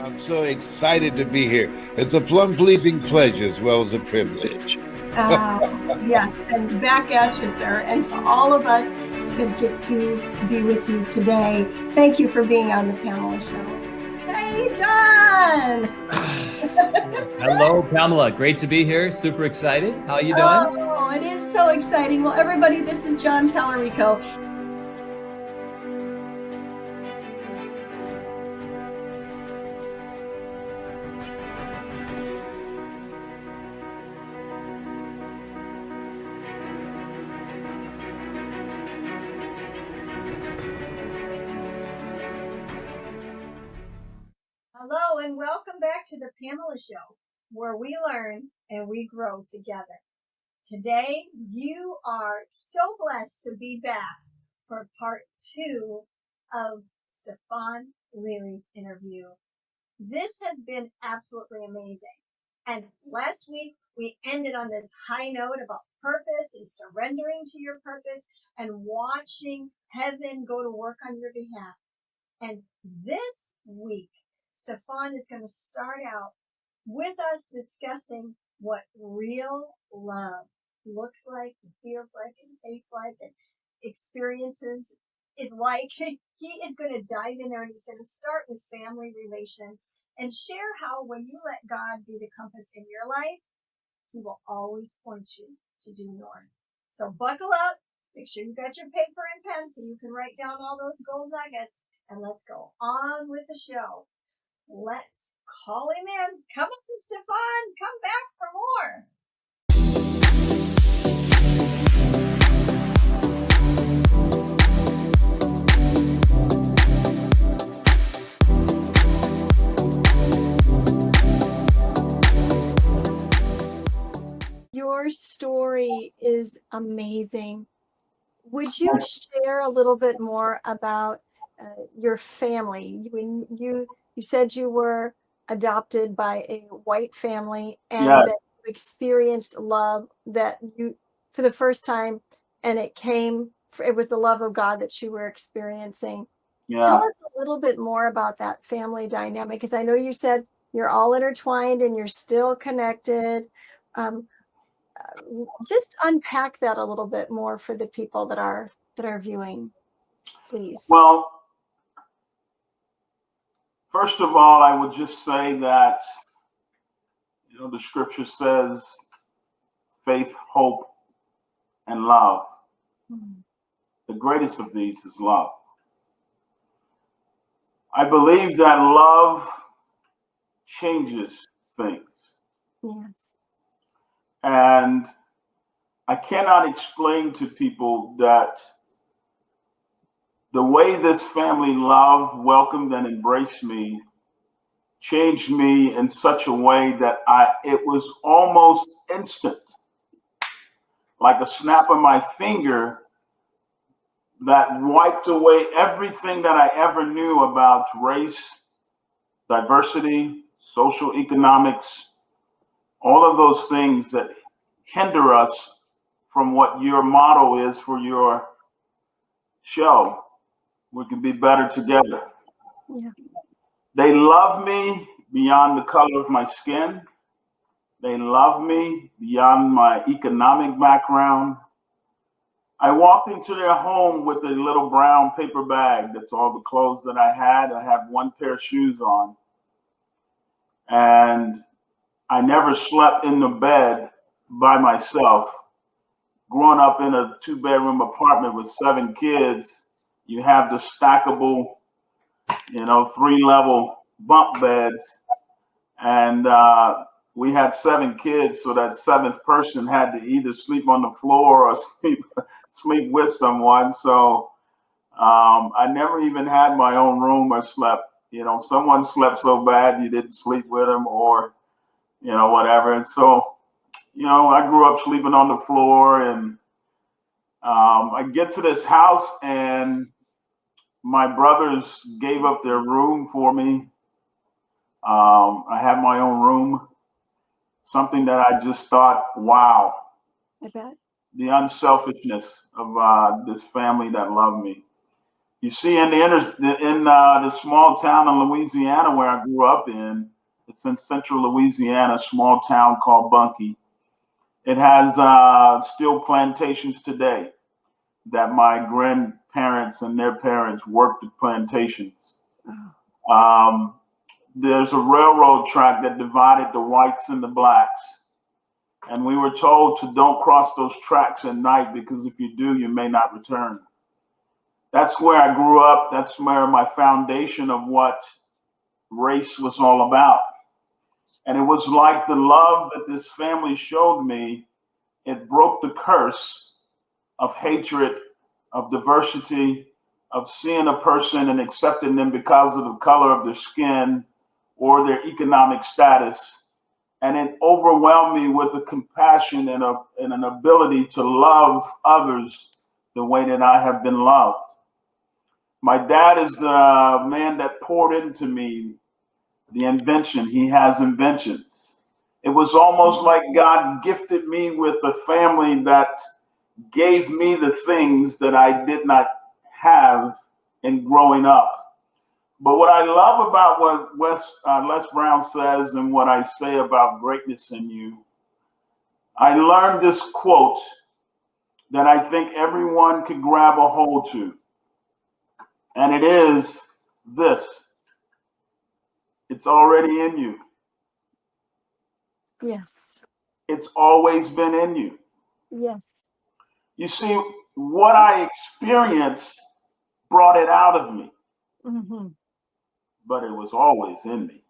I'm so excited to be here. It's a plum-pleasing pleasure as well as a privilege. Uh, yes, and back at you, sir. And to all of us that get to be with you today, thank you for being on the Pamela Show. Hey, John! Hello, Pamela. Great to be here. Super excited. How are you doing? Oh, it is so exciting. Well, everybody, this is John Tallarico. Hello, and welcome back to the Pamela Show, where we learn and we grow together. Today, you are so blessed to be back for part 2 of Stephon Leary's interview. This has been absolutely amazing. And last week, we ended on this high note about purpose and surrendering to your purpose and watching heaven go to work on your behalf. And this week, Stephon is going to start out with us discussing what real love looks like, and feels like, and tastes like, and experiences is like. He is going to dive in there and he's going to start with family relations and share how when you let God be the compass in your life, he will always point you to due north. So buckle up, make sure you got your paper and pen so you can write down all those gold nuggets, and let's go on with the show. Let's call him in. Come on, Stephon. Come back for more. Your story is amazing. Would you share a little bit more about your family? When you said you were adopted by a white family and that you experienced love that you for the first time, and it was the love of God that you were experiencing. Tell us a little bit more about that family dynamic, because I know you said you're all intertwined and you're still connected. Um, just unpack that a little bit more for the people that are viewing, please. Well, first of all, I would just say that, the scripture says faith, hope, and love. The greatest of these is love. I believe that love changes things. Yes. And I cannot explain to people that the way this family loved, welcomed, and embraced me changed me in such a way that it was almost instant, like a snap of my finger that wiped away everything that I ever knew about race, diversity, social economics, all of those things that hinder us from what your motto is for your show. We can be better together. Yeah. They love me beyond the color of my skin. They love me beyond my economic background. I walked into their home with a little brown paper bag. That's all the clothes that I had. I had one pair of shoes on. And I never slept in the bed by myself. Growing up in a 2-bedroom apartment with 7 kids, you have the stackable, 3-level bunk beds. And we had 7 kids, so that 7th person had to either sleep on the floor or sleep with someone. So I never even had my own room or slept. Someone slept so bad you didn't sleep with them, or whatever. And so I grew up sleeping on the floor, and I get to this house, and my brothers gave up their room for me. I had my own room. Something that I just thought, wow, I bet. the unselfishness of this family that loved me. You see, in the small town in Louisiana where I grew up in, it's in central Louisiana, a small town called Bunkie. It has still plantations today that my grandparents and their parents worked at plantations. There's a railroad track that divided the whites and the blacks. And we were told to don't cross those tracks at night because if you do, you may not return. That's where I grew up. That's where my foundation of what race was all about. And it was like the love that this family showed me. It broke the curse of hatred, of diversity, of seeing a person and accepting them because of the color of their skin or their economic status. And it overwhelmed me with a compassion and an ability to love others the way that I have been loved. My dad is the man that poured into me the invention. He has inventions. It was almost like God gifted me with a family that gave me the things that I did not have in growing up. But what I love about what Les Brown says and what I say about greatness in you, I learned this quote that I think everyone could grab a hold to. And it is this: it's already in you. Yes. It's always been in you. Yes. You see, what I experienced brought it out of me. Mm-hmm. But it was always in me.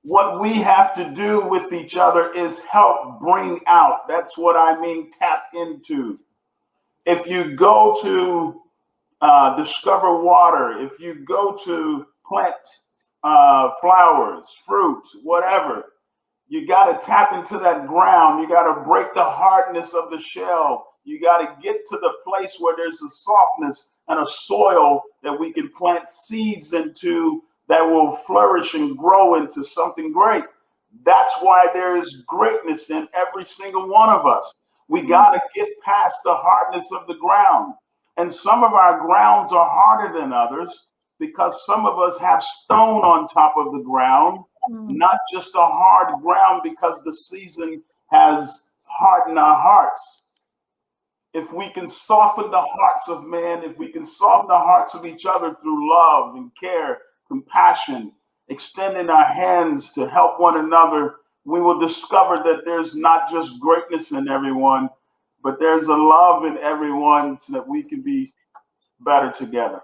What we have to do with each other is help bring out. That's what I mean, tap into. If you go to discover water, if you go to plant flowers, fruits, whatever, you got to tap into that ground. You got to break the hardness of the shell. You got to get to the place where there's a softness and a soil that we can plant seeds into that will flourish and grow into something great. That's why there is greatness in every single one of us. We got to get past the hardness of the ground. And some of our grounds are harder than others because some of us have stone on top of the ground, not just a hard ground because the season has hardened our hearts. If we can soften the hearts of men, if we can soften the hearts of each other through love and care, compassion, extending our hands to help one another, we will discover that there's not just greatness in everyone, but there's a love in everyone so that we can be better together.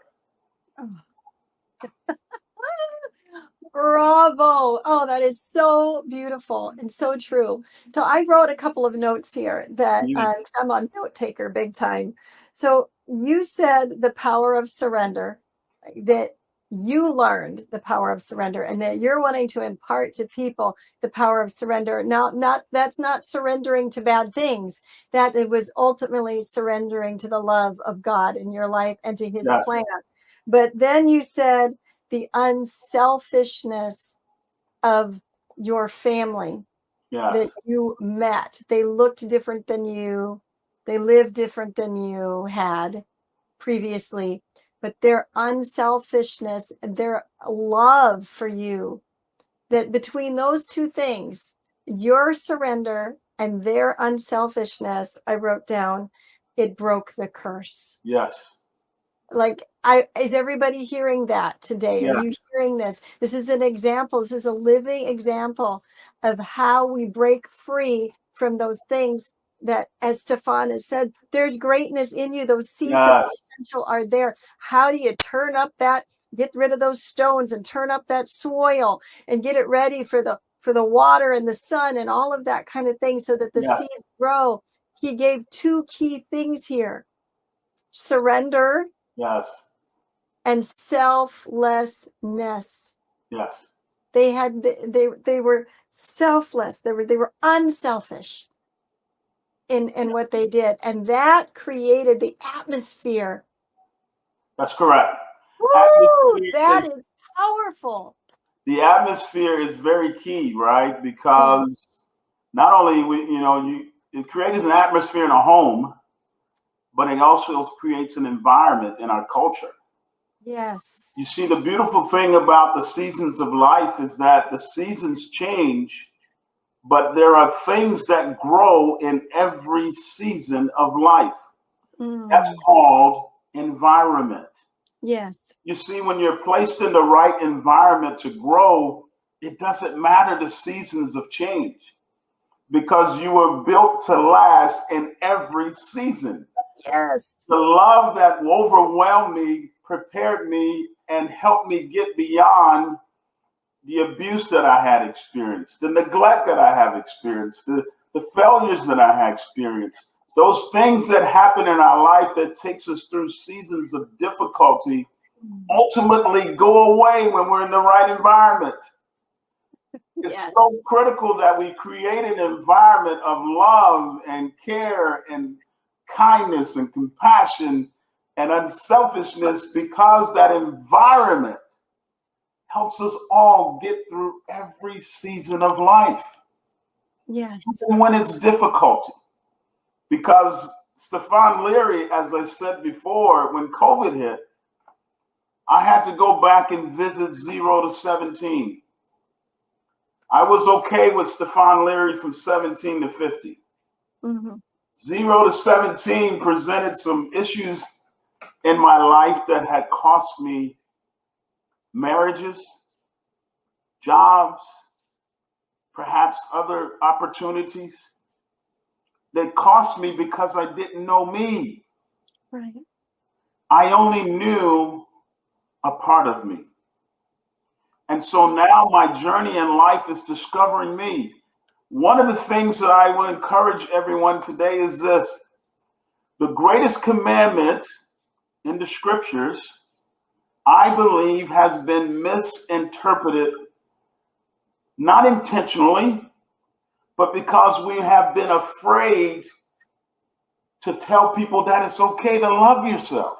Bravo. Oh, that is so beautiful and so true. So I wrote a couple of notes here that 'cause I'm a note taker big time. So you said the power of surrender, that you learned the power of surrender and that you're wanting to impart to people the power of surrender. Now, that's not surrendering to bad things. That it was ultimately surrendering to the love of God in your life and to his Yes. plan. But then you said the unselfishness of your family that you met. They looked different than you. They lived different than you had previously, but their unselfishness and their love for you, that between those two things, your surrender and their unselfishness, I wrote down, it broke the curse. Yes. Like, is everybody hearing that today? Yeah. Are you hearing this? This is an example. This is a living example of how we break free from those things that, as Stephon has said, there's greatness in you. Those seeds of potential are there. How do you turn up that, get rid of those stones and turn up that soil and get it ready for the water and the sun and all of that kind of thing so that the seeds grow? He gave two key things here: surrender. Yes. And selflessness. Yes. They were selfless. They were unselfish in what they did, and that created the atmosphere. That's correct. Woo! That is powerful. The atmosphere is very key, right? Because not only it creates an atmosphere in a home, but it also creates an environment in our culture. Yes. You see, the beautiful thing about the seasons of life is that the seasons change, but there are things that grow in every season of life. That's called environment. Yes. You see, when you're placed in the right environment to grow, it doesn't matter the seasons of change because you were built to last in every season. Yes. The love that overwhelmed me, prepared me, and helped me get beyond the abuse that I had experienced, the neglect that I have experienced, the failures that I had experienced, those things that happen in our life that takes us through seasons of difficulty ultimately go away when we're in the right environment. It's Yes. so critical that we create an environment of love and care and kindness and compassion and unselfishness, because that environment helps us all get through every season of life. Yes. Even when it's difficult. Because Stephon Leary, as I said before, when COVID hit, I had to go back and visit 0 to 17. I was okay with Stephon Leary from 17 to 50. 0 to 17 presented some issues in my life that had cost me marriages, jobs, perhaps other opportunities. They cost me because I didn't know me. Right. I only knew a part of me. And so now my journey in life is discovering me. One of the things that I will encourage everyone today is this: the greatest commandment in the scriptures, I believe, has been misinterpreted, not intentionally, but because we have been afraid to tell people that it's okay to love yourself.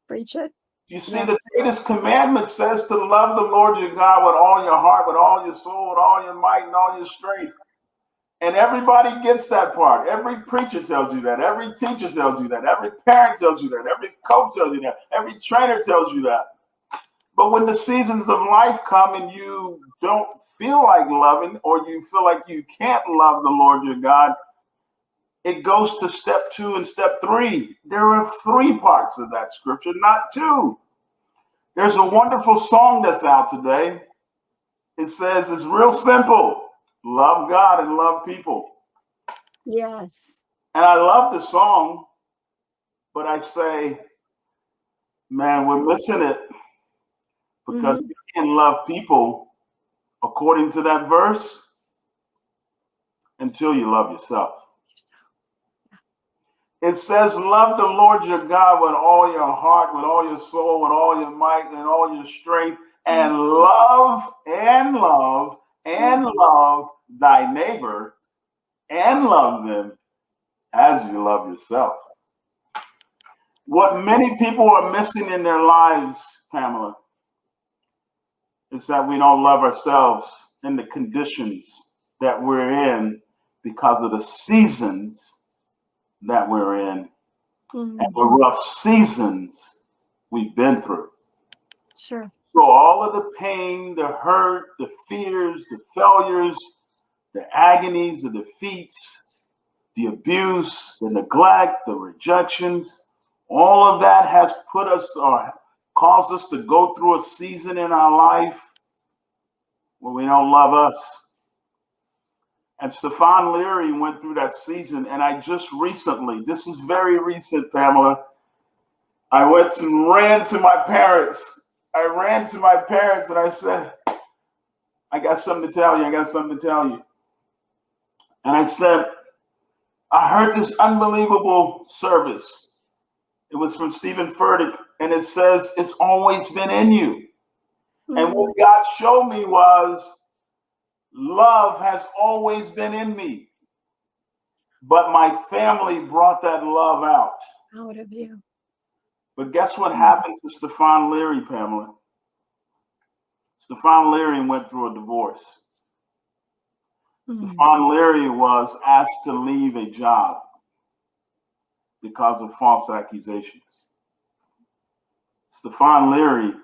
Preach it. You see, the greatest commandment says to love the Lord your God with all your heart, with all your soul, with all your might, and all your strength. And everybody gets that part. Every preacher tells you that. Every teacher tells you that. Every parent tells you that. Every coach tells you that. Every trainer tells you that. But when the seasons of life come and you don't feel like loving, or you feel like you can't love the Lord your God, it goes to step 2 and step 3. There are 3 parts of that scripture, not 2. There's a wonderful song that's out today. It says it's real simple: love God and love people. Yes. And I love the song, but I say, man, we're missing it, because you can't love people according to that verse until you love yourself. It says, love the Lord your God with all your heart, with all your soul, with all your might, and all your strength, and love thy neighbor, and love them as you love yourself. What many people are missing in their lives, Pamela, is that we don't love ourselves in the conditions that we're in because of the seasons that we're in and the rough seasons we've been through. Sure. So all of the pain, the hurt, the fears, the failures, the agonies, the defeats, the abuse, the neglect, the rejections, all of that has put us or caused us to go through a season in our life where we don't love us. And Stephon Leary went through that season. And I just recently, this is very recent, Pamela, I went and ran to my parents. I ran to my parents and I said, I got something to tell you. I got something to tell you. And I said, I heard this unbelievable service. It was from Stephen Furtick, and it says, it's always been in you. And what God showed me was, love has always been in me. But my family brought that love out. Out of you. But guess what happened to Stephon Leary, Pamela? Stephon Leary went through a divorce. Stephon Leary was asked to leave a job. because of false accusations. Stephon Leary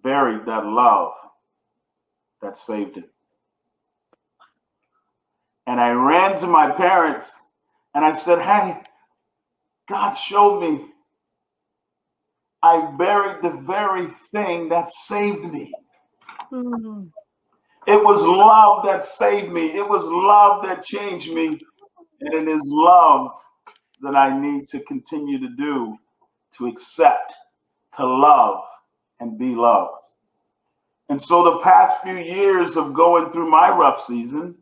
buried that love that saved him. And I ran to my parents and I said, hey, God showed me I buried the very thing that saved me. Mm. It was love that saved me. It was love that changed me. And it is love that I need to continue to do, to accept, to love, and be loved. And so the past few years of going through my rough season,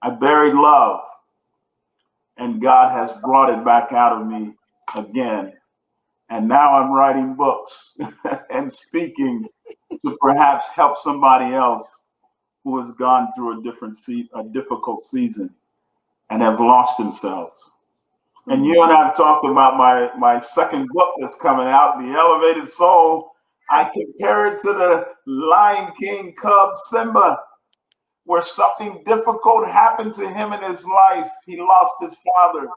I buried love. And God has brought it back out of me again. And now I'm writing books and speaking to perhaps help somebody else who has gone through a difficult season and have lost themselves. And you and I have talked about my second book that's coming out, The Elevated Soul. I compare it to the Lion King cub Simba, where something difficult happened to him in his life. He lost his father.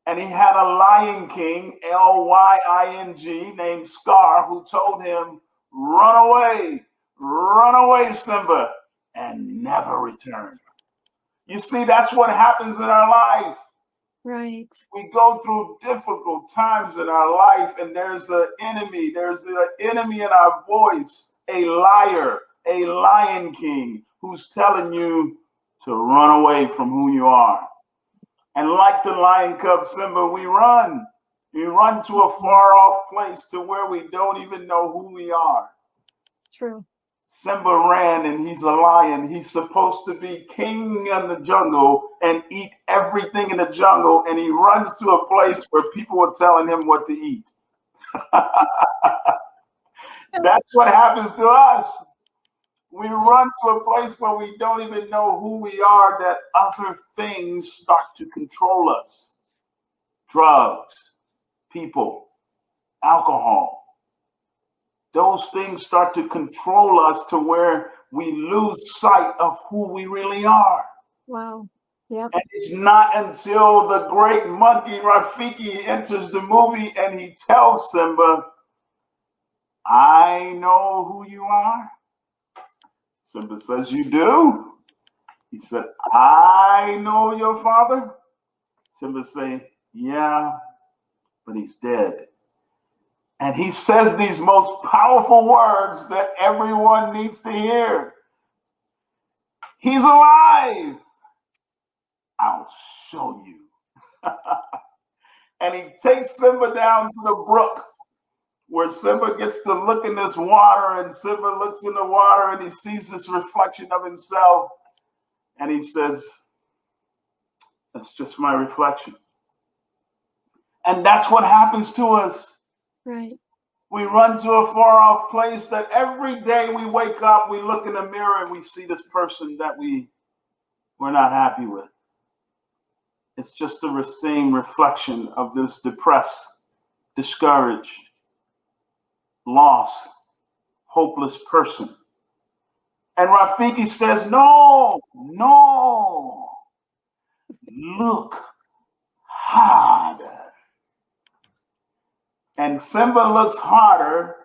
And he had a Lion King, Lying, named Scar, who told him, run away, Simba, and never return. You see, that's what happens in our life. Right. We go through difficult times in our life, and there's an enemy. There's an enemy in our voice, a liar, a Lion King, who's telling you to run away from who you are. And like the lion cub Simba, we run. We run to a far off place to where we don't even know who we are. True. Simba ran, and he's a lion. He's supposed to be king in the jungle and eat everything in the jungle. And he runs to a place where people are telling him what to eat. That's what happens to us. We run to a place where we don't even know who we are, that other things start to control us. Drugs, people, alcohol. Those things start to control us to where we lose sight of who we really are. Wow. Yep. And it's not until the great monkey Rafiki enters the movie and he tells Simba, I know who you are. Simba says, you do? He said, I know your father. Simba say, yeah, but he's dead. And he says these most powerful words that everyone needs to hear. He's alive. I'll show you. And he takes Simba down to the brook where Simba gets to look in this water, and Simba looks in the water and he sees this reflection of himself. And he says, that's just my reflection. And that's what happens to us. Right. We run to a far off place that every day we wake up, we look in the mirror and we see this person that we're not happy with. It's just the same reflection of this depressed, discouraged, lost, hopeless person. And Rafiki says, no, look harder. And Simba looks harder.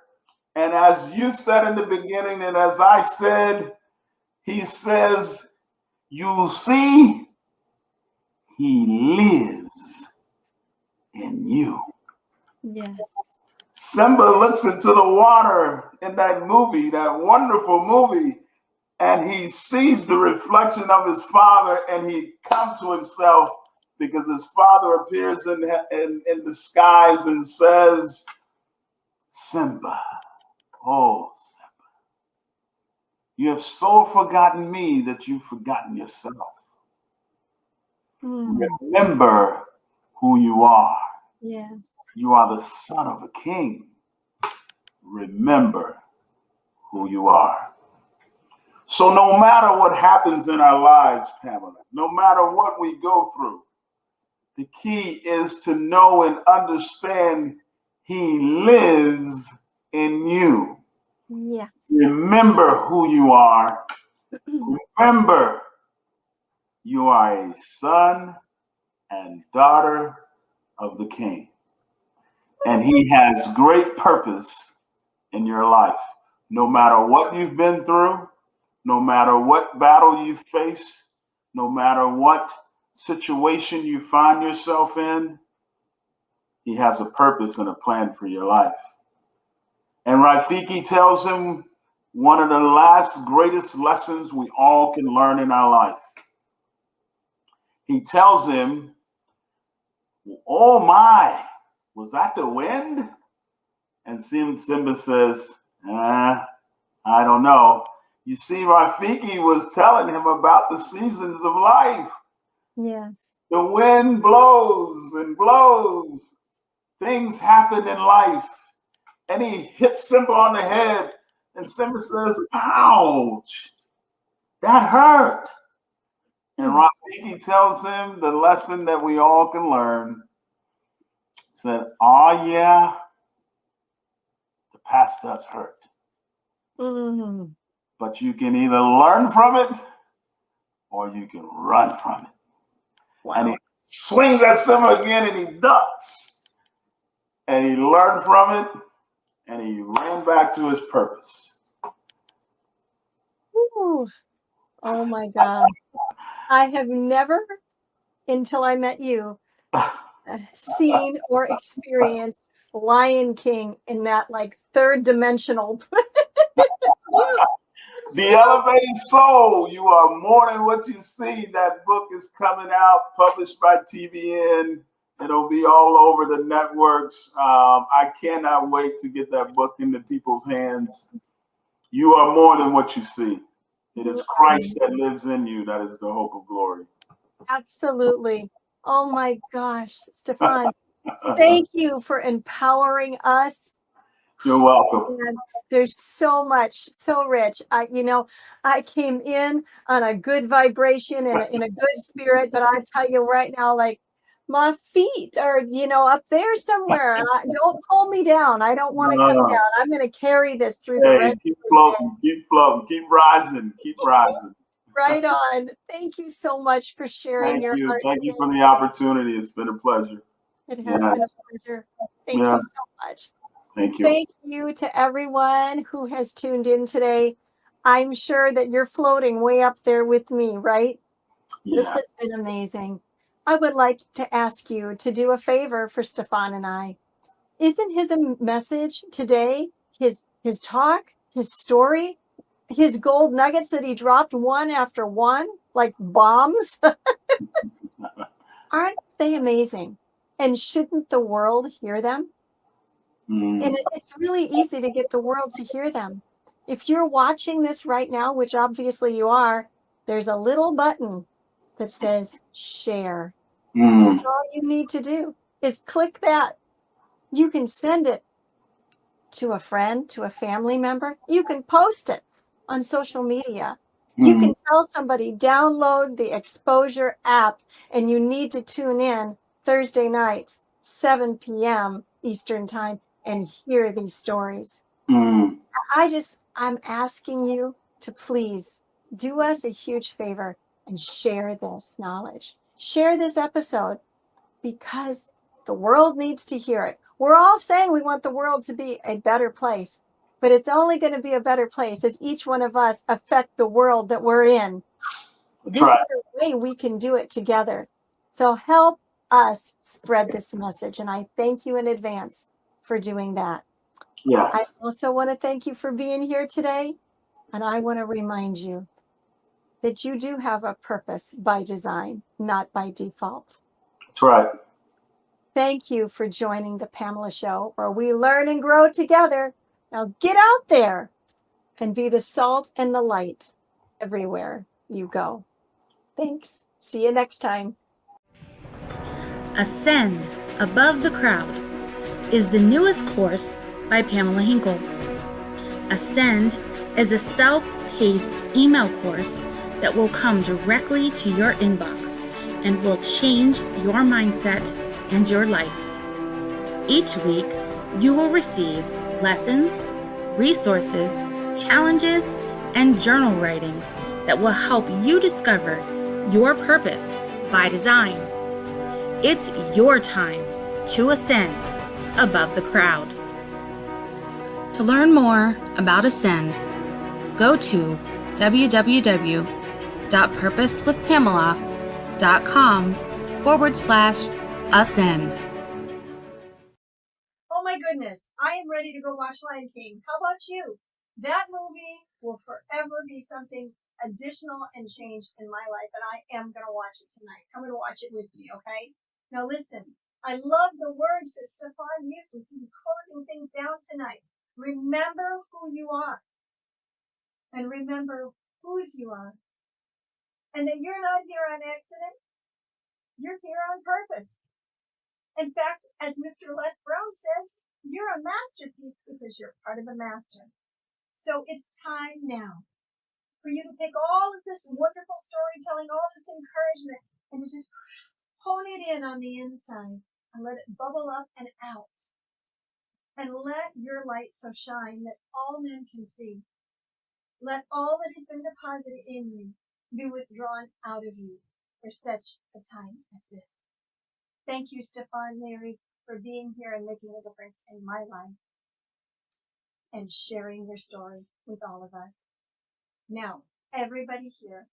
And as you said in the beginning, and as I said, he says, you see, he lives in you. Yes. Simba looks into the water in that movie, that wonderful movie, and he sees the reflection of his father, and he comes to himself because his father appears in the skies and says, Simba, oh, Simba, you have so forgotten me that you've forgotten yourself. Remember who you are. Yes. You are the son of a king. Remember who you are. So no matter what happens in our lives, Pamela, no matter what we go through, the key is to know and understand he lives in you. Yes. Remember who you are. Remember you are a son and daughter of the King. And he has great purpose in your life. No matter what you've been through, no matter what battle you face, no matter what situation you find yourself in, he has a purpose and a plan for your life. And Rafiki tells him one of the last greatest lessons we all can learn in our life. He tells him, oh my, was that the wind? And Simba says, I don't know. You see, Rafiki was telling him about the seasons of life. Yes. The wind blows and blows. Things happen in life. And he hits Simba on the head. And Simba says, ouch, that hurt. And Rafiki tells him the lesson that we all can learn. Said, oh yeah, the past does hurt. Mm-hmm. But you can either learn from it or you can run from it. Wow. And he swings at Simba again and he ducks. And he learned from it and he ran back to his purpose. Ooh. Oh my God. I have never, until I met you, seen or experienced Lion King in that like third dimensional. The Elevated Soul, you are more than what you see. That book is coming out, published by TVN. It'll be all over the networks. I cannot wait to get that book into people's hands. You are more than what you see. It is Christ that lives in you. That is the hope of glory. Absolutely. Oh my gosh, Stephon, thank you for empowering us. You're welcome. And there's so much, so rich. I came in on a good vibration and in a good spirit, but I tell you right now, like my feet are, up there somewhere. And don't pull me down. I don't want to come down. I'm going to carry this through the rest keep of the floating, day. keep floating, keep rising, keep rising. Right on. Thank you so much for sharing your heart. Thank you for the opportunity. It's been a pleasure. It has been a pleasure. Thank you so much. Thank you. Thank you to everyone who has tuned in today. I'm sure that you're floating way up there with me, right? Yeah. This has been amazing. I would like to ask you to do a favor for Stephon and I. Isn't his message today, his talk, his story, his gold nuggets that he dropped one after one, like bombs? Aren't they amazing? And shouldn't the world hear them? And it's really easy to get the world to hear them. If you're watching this right now, which obviously you are, there's a little button that says share. That's all you need to do is click that. You can send it to a friend, to a family member. You can post it on social media. You can tell somebody, download the Exposure app, and you need to tune in Thursday nights, 7 p.m. Eastern time, and hear these stories. I'm asking you to please do us a huge favor and share this knowledge. Share this episode because the world needs to hear it. We're all saying we want the world to be a better place, but it's only going to be a better place as each one of us affect the world that we're in. This is the way we can do it together. So help us spread this message. And I thank you in advance for doing that. Yes. I also want to thank you for being here today. And I want to remind you that you do have a purpose by design, not by default. That's right. Thank you for joining the Pamela Show, where we learn and grow together. Now get out there and be the salt and the light everywhere you go. Thanks. See you next time. Ascend Above the Crowd is the newest course by Pamela Hinkle. Ascend is a self-paced email course that will come directly to your inbox and will change your mindset and your life. Each week, you will receive lessons, resources, challenges, and journal writings that will help you discover your purpose by design. It's your time to ascend above the crowd. To learn more about Ascend, go to www.purposewithpamela.com/ascend. Oh my goodness, I am ready to go watch Lion King. How about you? That movie will forever be something additional and changed in my life, and I am going to watch it tonight. Come and watch it with me, okay? Now listen, I love the words that Stephon uses. He's closing things down tonight. Remember who you are, and remember whose you are, and that you're not here on accident. You're here on purpose. In fact, as Mr. Les Brown says, you're a masterpiece because you're part of a master. So it's time now for you to take all of this wonderful storytelling, all this encouragement, and to just hone it in on the inside and let it bubble up and out. And let your light so shine that all men can see. Let all that has been deposited in you be withdrawn out of you for such a time as this. Thank you, Stephon Leary, for being here and making a difference in my life and sharing your story with all of us. Now, everybody here,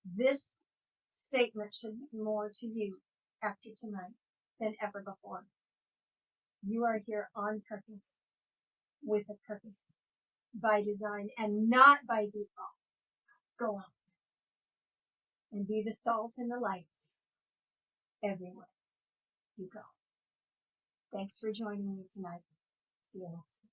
this statement should mean more to you after tonight than ever before. You are here on purpose, with a purpose, by design and not by default. Go out and be the salt and the light everywhere you go. Thanks for joining me tonight. See you next week.